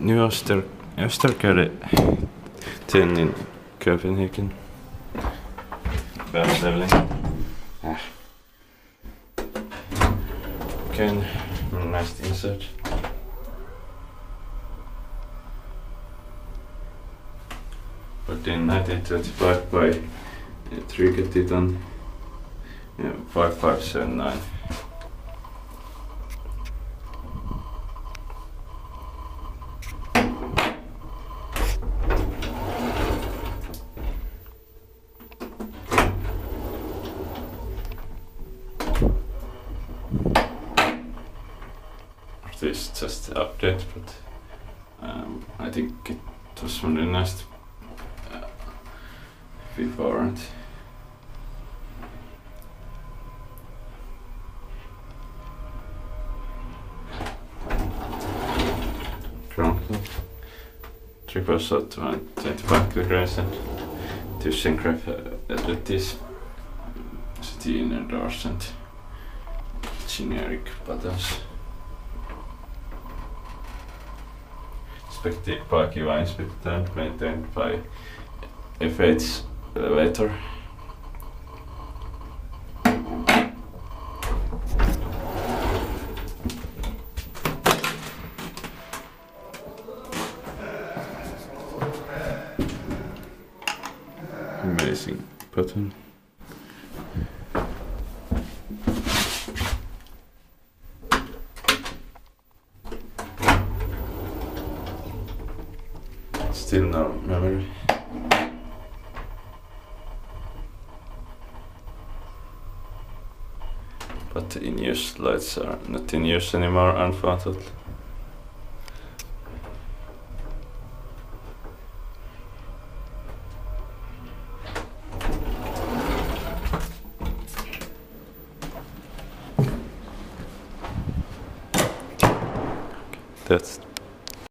Ny Østergade 10 in Copenhagen. Bad leveling. Kone, nice insert. But in 1925 by Thrige-Titan, 5579. This is just the update, but I think it was modernized before. And Kone, triple shot 25 degrees and ThyssenKrupp at this inner doors and generic buttons. Inspected by Kiva Inspector and maintained by F8's elevator. Amazing button. Still no memory. But the in-use lights are not in use anymore, unfortunately. That's